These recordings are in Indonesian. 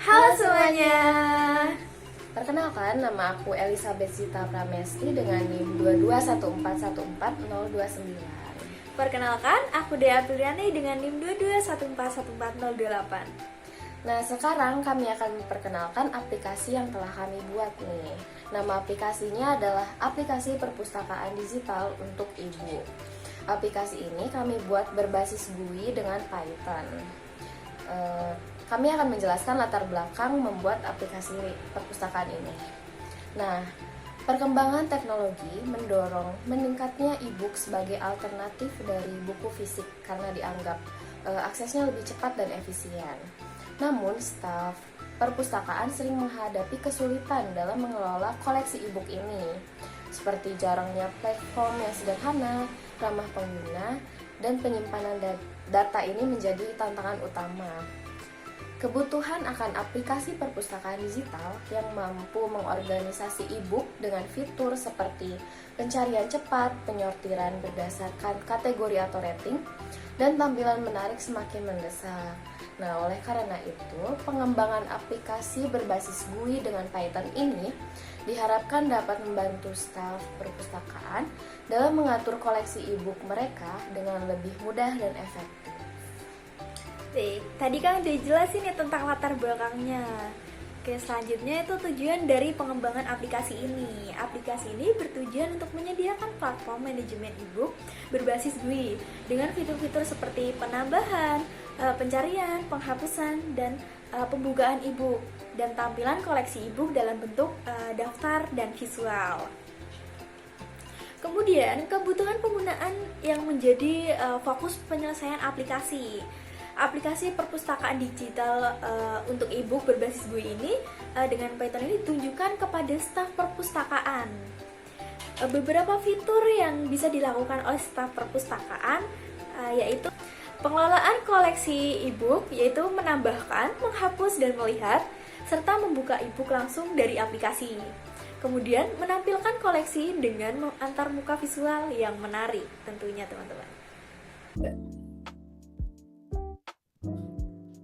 Halo semuanya. Perkenalkan, nama aku Elizabeth Zita Pramesti dengan NIM 221414029. Perkenalkan, aku Dea Apriliani dengan NIM 221414028. Nah, sekarang kami akan memperkenalkan aplikasi yang telah kami buat nih. Nama aplikasinya adalah Aplikasi Perpustakaan Digital untuk Ibu. Aplikasi ini kami buat berbasis GUI dengan Python. Kami akan menjelaskan latar belakang membuat aplikasi perpustakaan ini. Nah, perkembangan teknologi mendorong meningkatnya e-book sebagai alternatif dari buku fisik karena dianggap aksesnya lebih cepat dan efisien. Namun, staf perpustakaan sering menghadapi kesulitan dalam mengelola koleksi e-book ini, seperti jarangnya platform yang sederhana, ramah pengguna, dan penyimpanan data ini menjadi tantangan utama. Kebutuhan akan aplikasi perpustakaan digital yang mampu mengorganisasi e-book dengan fitur seperti pencarian cepat, penyortiran berdasarkan kategori atau rating, dan tampilan menarik semakin mendesak. Nah, oleh karena itu, pengembangan aplikasi berbasis GUI dengan Python ini diharapkan dapat membantu staf perpustakaan dalam mengatur koleksi e-book mereka dengan lebih mudah dan efektif. Baik, tadi kan udah jelasin ya tentang latar belakangnya. Oke, selanjutnya itu tujuan dari pengembangan aplikasi ini. Aplikasi ini bertujuan untuk menyediakan platform manajemen e-book berbasis GUI dengan fitur-fitur seperti penambahan, pencarian, penghapusan, dan pembukaan e-book dan tampilan koleksi e-book dalam bentuk daftar dan visual. Kemudian, kebutuhan penggunaan yang menjadi fokus penyelesaian aplikasi. Aplikasi perpustakaan digital untuk e-book berbasis GUI ini dengan Python ini ditunjukkan kepada staf perpustakaan. Beberapa fitur yang bisa dilakukan oleh staf perpustakaan yaitu pengelolaan koleksi e-book, yaitu menambahkan, menghapus, dan melihat, serta membuka e-book langsung dari aplikasi. Kemudian menampilkan koleksi dengan antarmuka visual yang menarik tentunya teman-teman.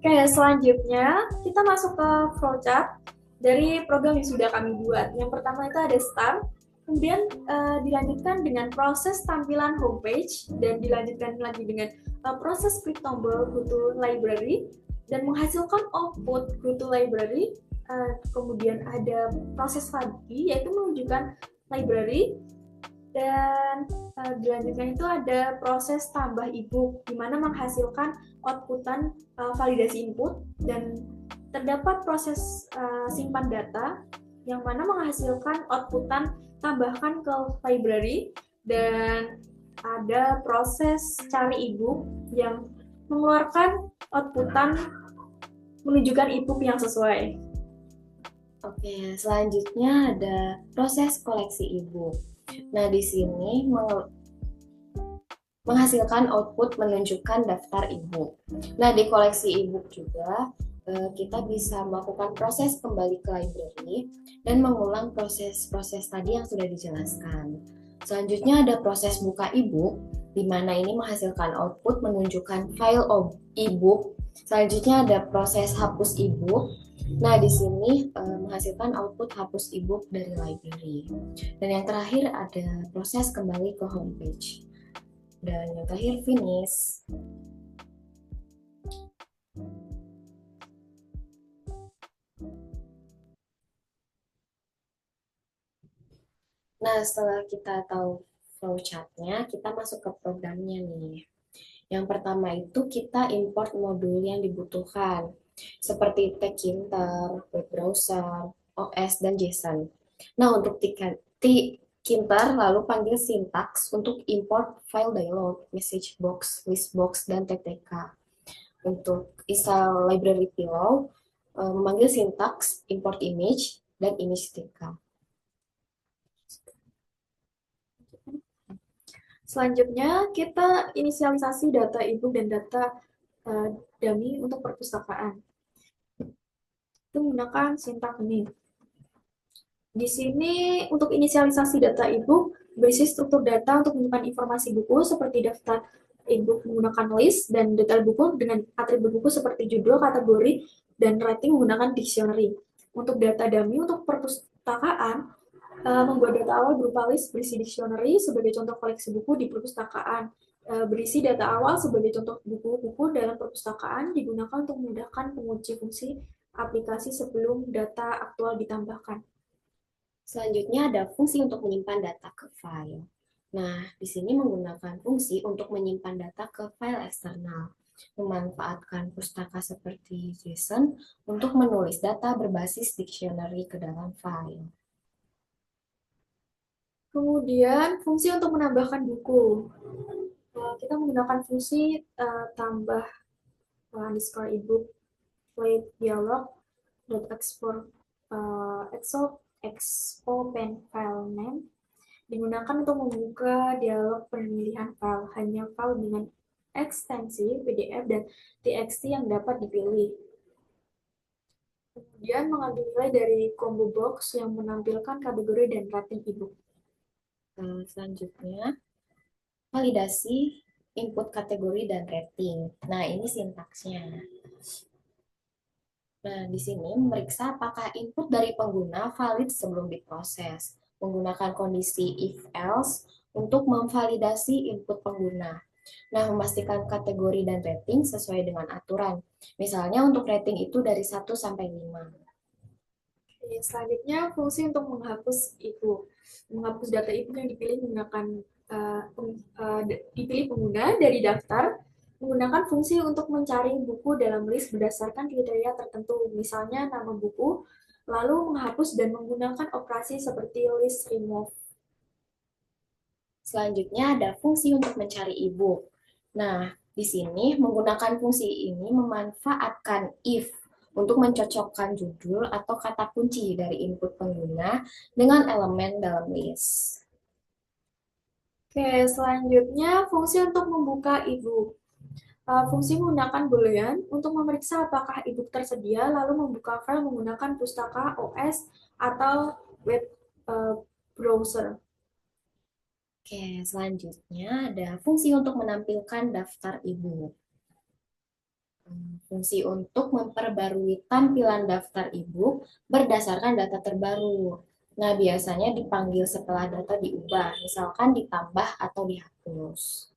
Oke, selanjutnya kita masuk ke flowchart dari program yang sudah kami buat. Yang pertama itu ada start, kemudian dilanjutkan dengan proses tampilan homepage, dan dilanjutkan lagi dengan proses klik tombol go to library, dan menghasilkan output go to library. Kemudian ada proses lagi, yaitu menunjukkan library, dan dilanjutkan itu ada proses tambah e-book, di mana menghasilkan outputan validasi input, dan terdapat proses simpan data, yang mana menghasilkan outputan tambahkan ke library, dan ada proses cari e-book yang mengeluarkan outputan menunjukkan e-book yang sesuai. Oke, selanjutnya ada proses koleksi e-book. Nah, di sini menghasilkan output menunjukkan daftar e-book. Nah, di koleksi e-book juga kita bisa melakukan proses kembali ke library dan mengulang proses-proses tadi yang sudah dijelaskan. Selanjutnya ada proses buka e-book, di mana ini menghasilkan output menunjukkan file e-book. Selanjutnya ada proses hapus e-book. Nah, di sini menghasilkan output hapus e-book dari library. Dan yang terakhir ada proses kembali ke homepage. Dan yang terakhir finish. Nah, setelah kita tahu flowchart-nya, kita masuk ke programnya nih. Yang pertama itu kita import modul yang dibutuhkan, seperti Tkinter, web browser, OS, dan JSON. Nah, untuk Tkinter lalu panggil syntax untuk import file dialog, message box, list box, dan TTK. Untuk install library Pillow, memanggil syntax import image dan image TK. Selanjutnya, kita inisialisasi data e-book dan data dummy untuk perpustakaan. Itu menggunakan sintak ini. Di sini, untuk inisialisasi data e-book, berisi struktur data untuk menyimpan informasi buku seperti daftar e-book menggunakan list, dan detail buku dengan atribut buku seperti judul, kategori, dan rating menggunakan dictionary. Untuk data dummy untuk perpustakaan, membuat data awal berupa list berisi dictionary sebagai contoh koleksi buku di perpustakaan. Berisi data awal sebagai contoh buku-buku dalam perpustakaan digunakan untuk memudahkan penguji fungsi aplikasi sebelum data aktual ditambahkan. Selanjutnya ada fungsi untuk menyimpan data ke file. Nah, di sini menggunakan fungsi untuk menyimpan data ke file eksternal, memanfaatkan pustaka seperti JSON untuk menulis data berbasis dictionary ke dalam file. Kemudian fungsi untuk menambahkan buku. Kita menggunakan fungsi tambah underscore ebook play dialog dot export expo pen file name digunakan untuk membuka dialog pemilihan file, hanya file dengan ekstensi PDF dan TXT yang dapat dipilih. Kemudian mengambil nilai dari combo box yang menampilkan kategori dan rating ebook. Selanjutnya, validasi input kategori dan rating. Nah, ini sintaksnya. Nah, di sini memeriksa apakah input dari pengguna valid sebelum diproses, menggunakan kondisi if-else untuk memvalidasi input pengguna. Nah, memastikan kategori dan rating sesuai dengan aturan. Misalnya untuk rating itu dari 1 sampai 5. Selanjutnya, fungsi untuk menghapus ebook. Menghapus data ebook yang dipilih menggunakan dipilih pengguna dari daftar menggunakan fungsi untuk mencari buku dalam list berdasarkan kriteria tertentu, misalnya nama buku, lalu menghapus dan menggunakan operasi seperti list remove. Selanjutnya ada fungsi untuk mencari ebook. Nah, di sini menggunakan fungsi ini memanfaatkan if untuk mencocokkan judul atau kata kunci dari input pengguna dengan elemen dalam list. Oke, selanjutnya fungsi untuk membuka ebook. Fungsi menggunakan boolean untuk memeriksa apakah ebook tersedia, lalu membuka file menggunakan pustaka OS atau web browser. Oke, selanjutnya ada fungsi untuk menampilkan daftar ebook. Fungsi untuk memperbarui tampilan daftar ebook berdasarkan data terbaru. Nah, biasanya dipanggil setelah data diubah, misalkan ditambah atau dihapus.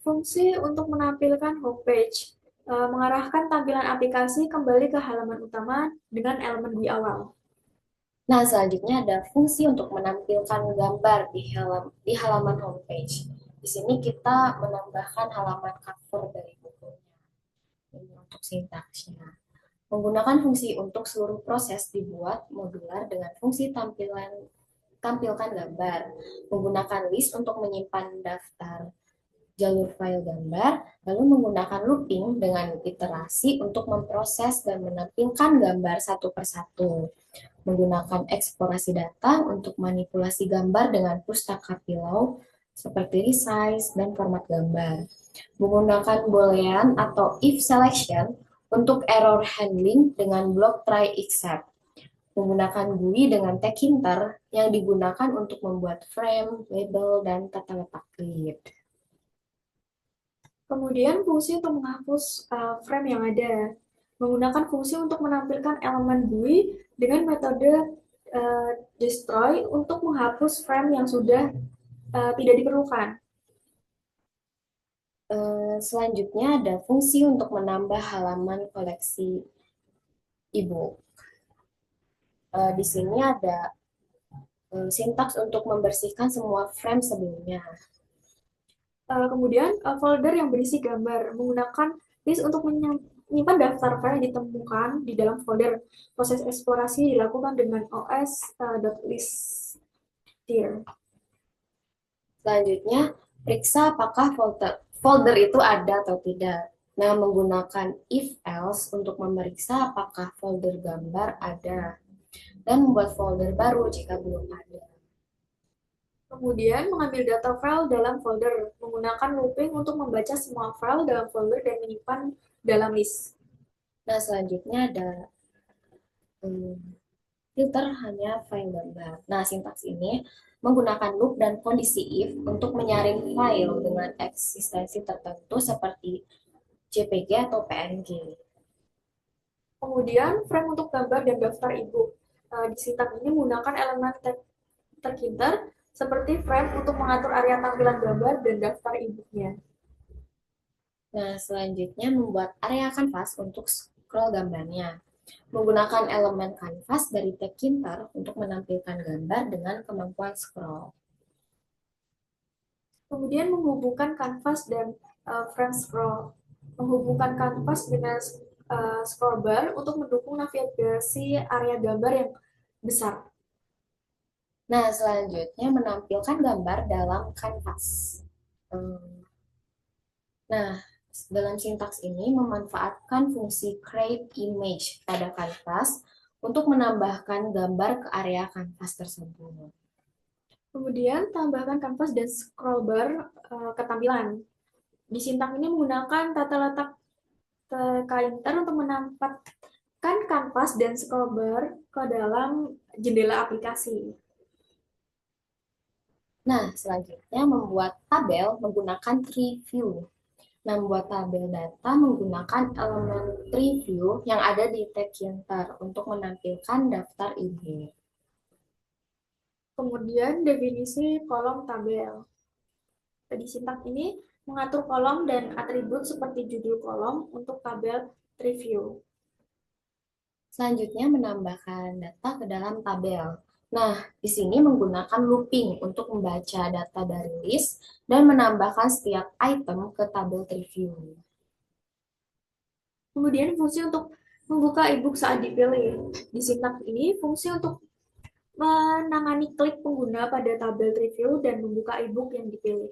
Fungsi untuk menampilkan homepage, mengarahkan tampilan aplikasi kembali ke halaman utama dengan elemen di awal. Nah, selanjutnya ada fungsi untuk menampilkan gambar di halaman homepage. Di sini kita menambahkan halaman cover dari bukunya. Ini untuk sintaksnya. Menggunakan fungsi untuk seluruh proses dibuat modular dengan fungsi tampilkan gambar. Menggunakan list untuk menyimpan daftar jalur file gambar, lalu menggunakan looping dengan iterasi untuk memproses dan menampilkan gambar satu persatu. Menggunakan eksplorasi data untuk manipulasi gambar dengan pustaka Pillow seperti resize dan format gambar. Menggunakan boolean atau if selection untuk error handling dengan block try except. Menggunakan GUI dengan tag hinter yang digunakan untuk membuat frame, label, dan tata letak grid. Kemudian fungsi untuk menghapus frame yang ada. Menggunakan fungsi untuk menampilkan elemen GUI dengan metode destroy untuk menghapus frame yang sudah tidak diperlukan. Selanjutnya ada fungsi untuk menambah halaman koleksi ebook. Di sini ada sintaks untuk membersihkan semua frame sebelumnya. Kemudian folder yang berisi gambar menggunakan list untuk menyimpan daftar file yang ditemukan di dalam folder. Proses eksplorasi dilakukan dengan os.list tier. Selanjutnya, periksa apakah folder itu ada atau tidak. Nah, menggunakan if-else untuk memeriksa apakah folder gambar ada dan membuat folder baru jika belum ada. Kemudian mengambil data file dalam folder, menggunakan looping untuk membaca semua file dalam folder dan menyimpan dalam list. Nah, selanjutnya ada filter hanya file gambar. Nah, sintaks ini menggunakan loop dan kondisi if untuk menyaring file dengan eksistensi tertentu seperti JPG atau PNG. Kemudian frame untuk gambar dan daftar e-book. Di Sintak ini menggunakan elemen terkinter seperti frame untuk mengatur area tampilan gambar dan daftar e-booknya. Nah, selanjutnya membuat area kanvas untuk scroll gambarnya. Menggunakan elemen kanvas dari Tkinter untuk menampilkan gambar dengan kemampuan scroll. Kemudian menghubungkan kanvas dan frame scroll. Menghubungkan kanvas dengan scroll bar untuk mendukung navigasi area gambar yang besar. Nah, selanjutnya menampilkan gambar dalam kanvas. Nah, dalam sintaks ini memanfaatkan fungsi create image pada kanvas untuk menambahkan gambar ke area kanvas tersebut. Kemudian tambahkan kanvas dan scroll bar ketampilan. Di Sintak ini menggunakan tata letak Tkinter untuk menempatkan kanvas dan scroll bar ke dalam jendela aplikasi. Nah, selanjutnya membuat tabel menggunakan tree view. Nah, membuat tabel data menggunakan elemen tree view yang ada di Tkinter untuk menampilkan daftar ibu. Kemudian definisi kolom tabel. Di Sintak ini mengatur kolom dan atribut seperti judul kolom untuk tabel tree view. Selanjutnya menambahkan data ke dalam tabel. Nah, di sini menggunakan looping untuk membaca data dari list dan menambahkan setiap item ke tabel tree view. Kemudian fungsi untuk membuka e-book saat dipilih. Di Sintak ini fungsi untuk menangani klik pengguna pada tabel review dan membuka e-book yang dipilih.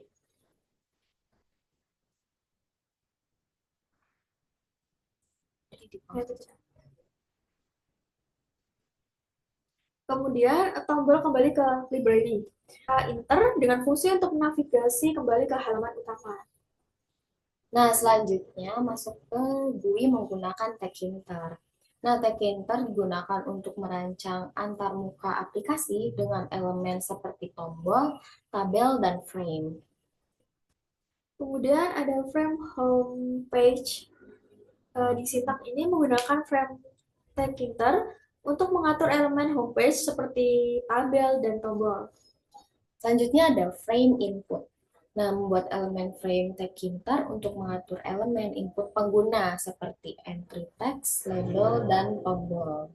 Kemudian tombol kembali ke library. Enter dengan fungsi untuk navigasi kembali ke halaman utama. Nah, selanjutnya masuk ke GUI menggunakan Tkinter. Nah, Tkinter digunakan untuk merancang antarmuka aplikasi dengan elemen seperti tombol, tabel, dan frame. Kemudian ada frame home page. Di Sintak ini menggunakan frame Tkinter untuk mengatur elemen homepage seperti tabel dan tombol. Selanjutnya ada frame input. Nah, membuat elemen frame Tkinter untuk mengatur elemen input pengguna seperti entry text, label, dan tombol.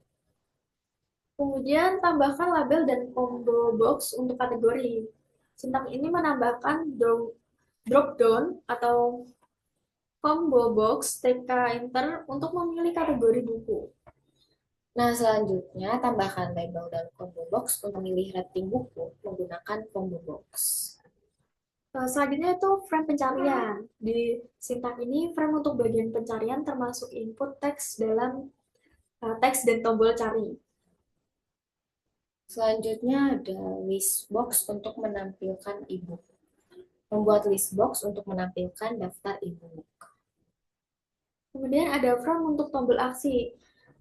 Kemudian tambahkan label dan combo box untuk kategori. Sintak ini menambahkan drop down atau combo box TK Enter untuk memilih kategori buku. Nah, selanjutnya tambahkan label dan combo box untuk memilih rating buku menggunakan combo box. Selanjutnya itu frame pencarian. Di Sintak ini frame untuk bagian pencarian termasuk input teks dalam teks dan tombol cari. Selanjutnya ada list box untuk menampilkan e-book. Membuat list box untuk menampilkan daftar e-book. Kemudian ada frame untuk tombol aksi.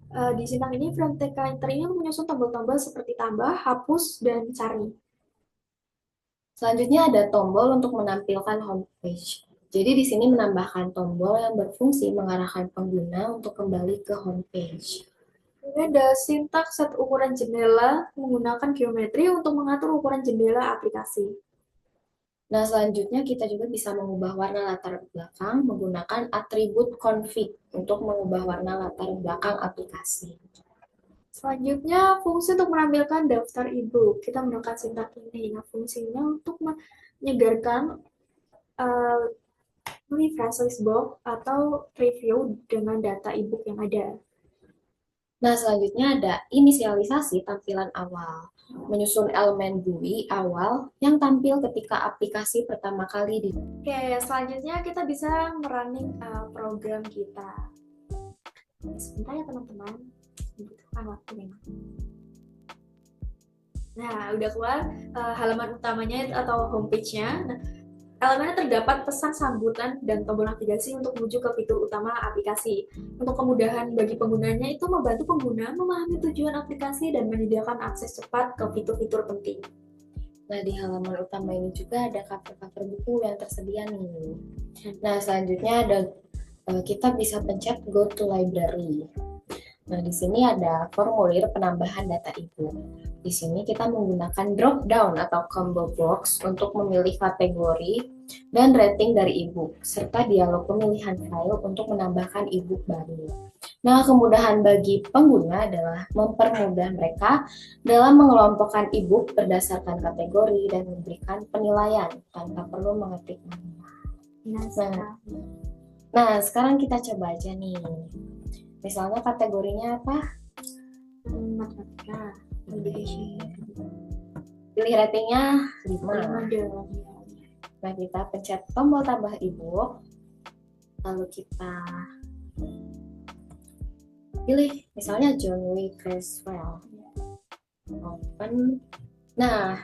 Di Sintak ini frame TK Enter ini menyusun tombol-tombol seperti tambah, hapus, dan cari. Selanjutnya ada tombol untuk menampilkan homepage. Jadi di sini menambahkan tombol yang berfungsi mengarahkan pengguna untuk kembali ke homepage. Kemudian ada sintak set ukuran jendela menggunakan geometri untuk mengatur ukuran jendela aplikasi. Nah, selanjutnya kita juga bisa mengubah warna latar belakang menggunakan atribut config untuk mengubah warna latar belakang aplikasi. Selanjutnya, fungsi untuk menampilkan daftar e-book. Kita menggunakan sintak ini. Nah, fungsinya untuk menyegarkan refresh list box atau review dengan data e-book yang ada. Nah, selanjutnya ada inisialisasi tampilan awal. Menyusun elemen GUI awal yang tampil ketika aplikasi pertama kali di. Oke, selanjutnya kita bisa merunning program kita. Sebentar ya teman-teman. Butuhkan waktu memang. Nah, udah keluar halaman utamanya atau homepage-nya. Nah, elemennya terdapat pesan sambutan dan tombol navigasi untuk menuju ke fitur utama aplikasi. Untuk kemudahan bagi penggunanya itu membantu pengguna memahami tujuan aplikasi dan menyediakan akses cepat ke fitur-fitur penting. Nah, di halaman utama ini juga ada cover-cover buku yang tersedia nih. Nah, selanjutnya ada kita bisa pencet go to library. Nah, di sini ada formulir penambahan data e-book. Di sini kita menggunakan drop down atau combo box untuk memilih kategori dan rating dari e-book, serta dialog pemilihan file untuk menambahkan e-book baru. Nah, kemudahan bagi pengguna adalah mempermudah mereka dalam mengelompokkan e-book berdasarkan kategori dan memberikan penilaian tanpa perlu mengetik manual. Nah, sekarang kita coba aja nih. Misalnya kategorinya apa? Matematika. Pilih ratingnya 5. dong. Nah, kita pencet tombol tambah e-book. Lalu kita pilih misalnya John W. Creswell. Open. Nah,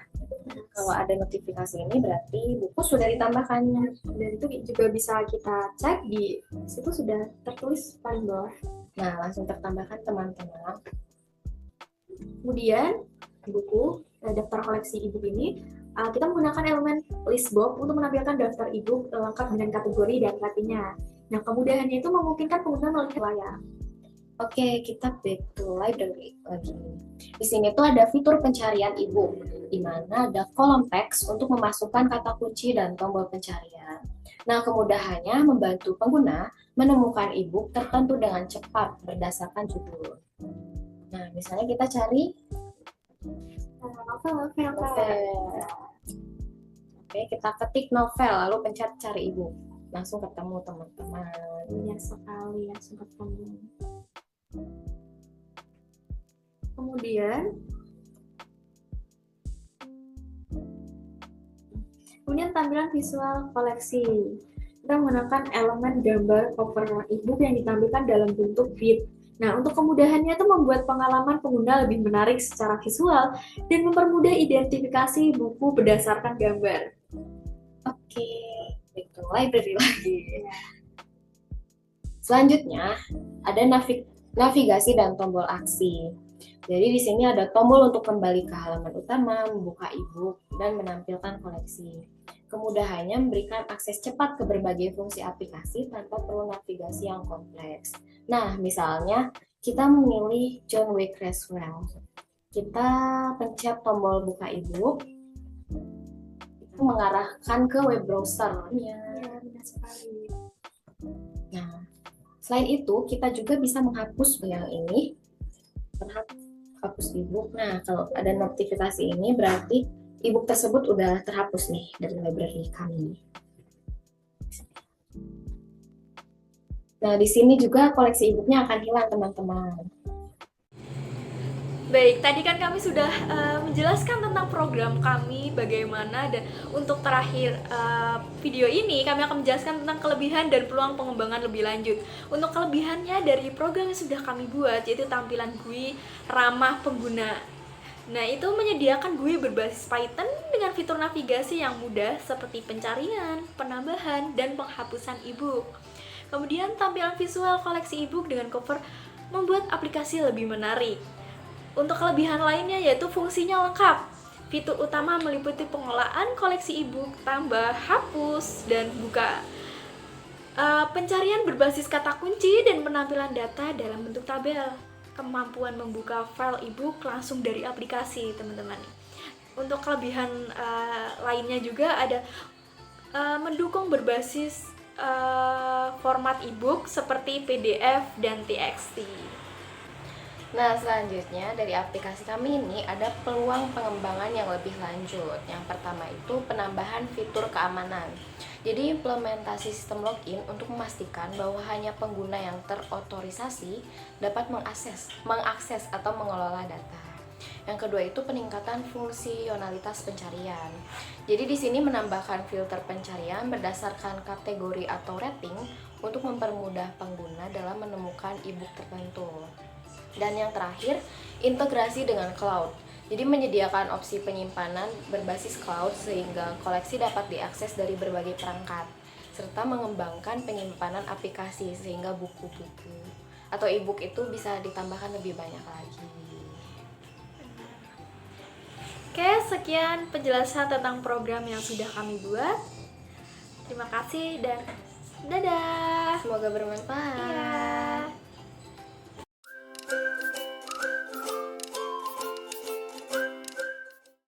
kalau ada notifikasi ini berarti buku sudah ditambahkan. Dan itu juga bisa kita cek di situ sudah tertulis paling bawah. Nah, langsung tertambahkan teman-teman. Kemudian buku daftar koleksi e-book ini kita menggunakan elemen list box untuk menampilkan daftar e-book lengkap dengan kategori dan ratingnya. Nah, kemudahannya itu memungkinkan pengguna melihat layar. Oke, kita back to library lagi. Di sini tuh ada fitur pencarian e-book, di mana ada kolom teks untuk memasukkan kata kunci dan tombol pencarian. Nah, kemudahannya membantu pengguna menemukan e-book tertentu dengan cepat berdasarkan judul. Nah, misalnya kita cari novel. Oke, kita ketik novel, lalu pencet cari e-book. Langsung ketemu teman-teman. Banyak sekali yang sempat ketemu. Kemudian tampilan visual koleksi. Kita menggunakan elemen gambar cover e-book yang ditampilkan dalam bentuk feed. Nah, untuk kemudahannya itu membuat pengalaman pengguna lebih menarik secara visual dan mempermudah identifikasi buku berdasarkan gambar. Oke, itu library lagi. Selanjutnya, ada navigasi dan tombol aksi. Jadi di sini ada tombol untuk kembali ke halaman utama, membuka e-book, dan menampilkan koleksi. Kemudahannya memberikan akses cepat ke berbagai fungsi aplikasi tanpa perlu navigasi yang kompleks. Nah, misalnya kita memilih John W. Creswell. Kita pencet tombol buka e-book, itu mengarahkan ke web browser. Benar sekali. Nah, selain itu kita juga bisa menghapus yang ini, hapus e-book. Nah, kalau ada notifikasi ini berarti e-book tersebut udah terhapus nih dari library kami. Nah, di sini juga koleksi e-booknya akan hilang, teman-teman. Baik, tadi kan kami sudah menjelaskan tentang program kami bagaimana, dan untuk terakhir video ini kami akan menjelaskan tentang kelebihan dan peluang pengembangan lebih lanjut. Untuk kelebihannya dari program yang sudah kami buat, yaitu tampilan GUI ramah pengguna. Nah, itu menyediakan GUI berbasis Python dengan fitur navigasi yang mudah seperti pencarian, penambahan, dan penghapusan e-book. Kemudian tampilan visual koleksi e-book dengan cover membuat aplikasi lebih menarik. Untuk kelebihan lainnya yaitu fungsinya lengkap. Fitur utama meliputi pengelolaan koleksi e-book, tambah, hapus, dan buka. Pencarian berbasis kata kunci dan penampilan data dalam bentuk tabel. Kemampuan membuka file e-book langsung dari aplikasi, teman-teman. Untuk kelebihan lainnya juga ada mendukung berbasis format e-book seperti PDF dan TXT. Nah, selanjutnya dari aplikasi kami ini ada peluang pengembangan yang lebih lanjut. Yang pertama itu penambahan fitur keamanan. Jadi implementasi sistem login untuk memastikan bahwa hanya pengguna yang terotorisasi dapat mengakses atau mengelola data. Yang kedua itu peningkatan fungsionalitas pencarian. Jadi di sini menambahkan filter pencarian berdasarkan kategori atau rating untuk mempermudah pengguna dalam menemukan e-book tertentu. Dan yang terakhir, integrasi dengan cloud. Jadi menyediakan opsi penyimpanan berbasis cloud sehingga koleksi dapat diakses dari berbagai perangkat, serta mengembangkan penyimpanan aplikasi sehingga buku-buku atau e-book itu bisa ditambahkan lebih banyak lagi. Oke, sekian penjelasan tentang program yang sudah kami buat. Terima kasih dan dadah. Semoga bermanfaat. Iya.